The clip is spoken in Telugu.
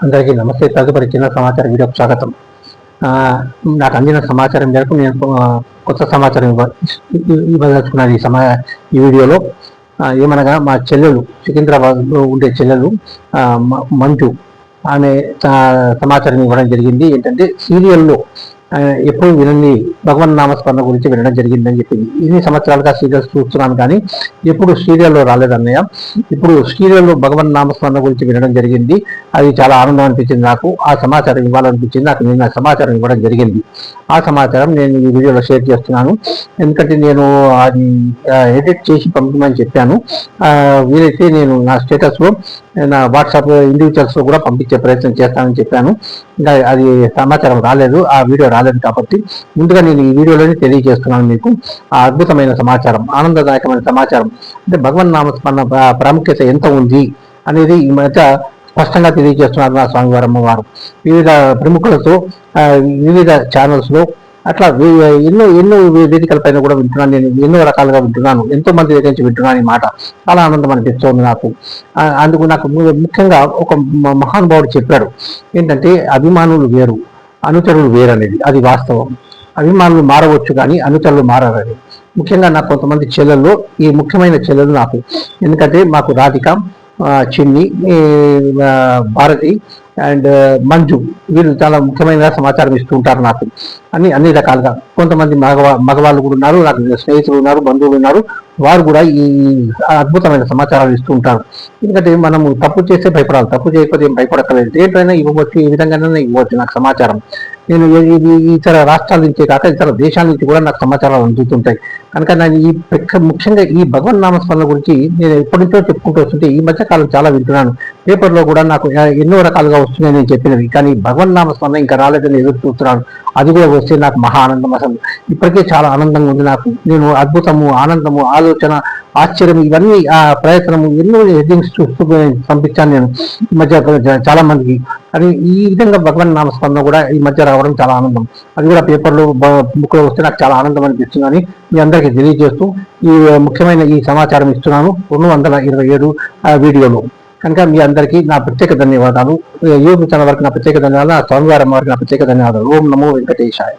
అందరికీ నమస్తే. తదుపరి చిన్న సమాచారం వీడియోకి స్వాగతం. నాకు అందిన సమాచారం మేరకు నేను కొత్త సమాచారం ఇవ్వదలుచుకున్నాను ఈ వీడియోలో. ఏమనగా మా చెల్లెలు, సికింద్రాబాద్లో ఉండే చెల్లెలు మంజు, ఆమె సమాచారం ఇవ్వడం జరిగింది. ఏంటంటే సీరియల్లో ఎప్పుడు వినండి భగవన్ నామస్మరణ గురించి వినడం జరిగిందని చెప్పింది. ఇన్ని సంవత్సరాలుగా సీరియల్స్ చూస్తున్నాను కానీ ఎప్పుడు సీరియల్లో రాలేదన్నయ్య. ఇప్పుడు సీరియల్లో భగవన్ నామస్మరణ గురించి వినడం జరిగింది. అది చాలా ఆనందం అనిపించింది నాకు. ఆ సమాచారం ఇవ్వాలనిపించింది నాకు. నిన్న సమాచారం ఇవ్వడం జరిగింది. ఆ సమాచారం నేను ఈ వీడియోలో షేర్ చేస్తున్నాను. ఎందుకంటే నేను అది ఎడిట్ చేసి పంపమని చెప్పాను. వీలైతే నేను నా స్టేటస్లో, నా వాట్సాప్ ఇండివిజువల్స్లో కూడా పంపించే ప్రయత్నం చేస్తానని చెప్పాను. ఇంకా అది సమాచారం రాలేదు, ఆ వీడియో రాలేదు. కాబట్టి ముందుగా నేను ఈ వీడియోలోనే తెలియజేస్తున్నాను మీకు ఆ అద్భుతమైన సమాచారం, ఆనందదాయకమైన సమాచారం. అంటే భగవన్ నామస్మరణ ప్రాముఖ్యత ఎంత ఉంది అనేది ఈ మధ్య స్పష్టంగా తెలియజేస్తున్నారు నా స్వామివారమ్మ వారు. వివిధ ప్రముఖులతో, వివిధ ఛానల్స్లో, అట్లా ఎన్నో ఎన్నో వేదికలపైన కూడా వింటున్నాను. నేను ఎన్నో రకాలుగా వింటున్నాను, ఎంతో మంది దగ్గర నుంచి వింటున్నాను. ఈ మాట చాలా ఆనందం అనిపిస్తోంది నాకు. అందుకు నాకు ముఖ్యంగా ఒక మహానుభావుడు చెప్పాడు ఏంటంటే, అభిమానులు వేరు, అనుచరులు వేరు అనేది. అది వాస్తవం. అభిమానులు మారవచ్చు కానీ అనుచరులు మారని. ముఖ్యంగా నాకు కొంతమంది చెల్లెల్లో ఈ ముఖ్యమైన చెల్లెలు నాకు. ఎందుకంటే మాకు రాధిక, చిన్ని, భారతి అండ్ మంజు, వీళ్ళు చాలా ముఖ్యమైన సమాచారం ఇస్తూ ఉంటారు నాకు అన్ని రకాలుగా. కొంతమంది మగవాళ్ళు కూడా ఉన్నారు, నాకు స్నేహితులు ఉన్నారు, బంధువులు ఉన్నారు. వారు కూడా ఈ అద్భుతమైన సమాచారాలు ఇస్తూ ఉంటారు. ఎందుకంటే మనము తప్పు చేస్తే భయపడాలి, తప్పు చేయకపోతే ఏం భయపడక్కలేదు. దేంట్లోనే ఇవ్వవచ్చు, ఈ విధంగానే ఇవ్వచ్చు నాకు సమాచారం. నేను ఇతర రాష్ట్రాల నుంచే కాక ఇతర దేశాల నుంచి కూడా నాకు సమాచారాలు అందుతుంటాయి. కనుక నేను ముఖ్యంగా ఈ భగవన్ నామస్మరణ గురించి నేను ఎప్పటి నుంచో చెప్పుకుంటూ వస్తుంటే ఈ మధ్యకాలం చాలా వింటున్నాను. పేపర్లో కూడా నాకు ఎన్నో రకాలుగా వస్తున్నాయి నేను చెప్పినవి. కానీ భగవన్ నామస్మరణ ఇంకా రాలేదని ఎదురు చూస్తున్నాను. అది కూడా వస్తే నాకు మహా ఆనందం. అసలు ఇప్పటికే చాలా ఆనందంగా ఉంది నాకు. నేను అద్భుతము, ఆనందము, ఆలోచన, ఆశ్చర్యం, ఇవన్నీ ఆ ప్రయత్నము, ఎన్నో హెడ్డింగ్స్ చూస్తూ పంపించాను నేను ఈ మధ్య చాలా మందికి. అని ఈ విధంగా భగవన్ నామస్మరణ కూడా ఈ మధ్య రావడం చాలా ఆనందం. అది కూడా పేపర్లో, బుక్లో వస్తే నాకు చాలా ఆనందం అనిపిస్తుందని మీ అందరికీ తెలియజేస్తూ ఈ ముఖ్యమైన ఈ సమాచారం ఇస్తున్నాను 227 వీడియోలో. కనుక మీ అందరికీ నా ప్రత్యేక ధన్యవాదాలు. యూట్యూబ్ ఛానల్ వరకు నా ప్రత్యేక ధన్యవాదాలు, నా స్వామివారం వారికి నా ప్రత్యేక ధన్యవాదాలు. ఓం నమో వెంకటేశాయ.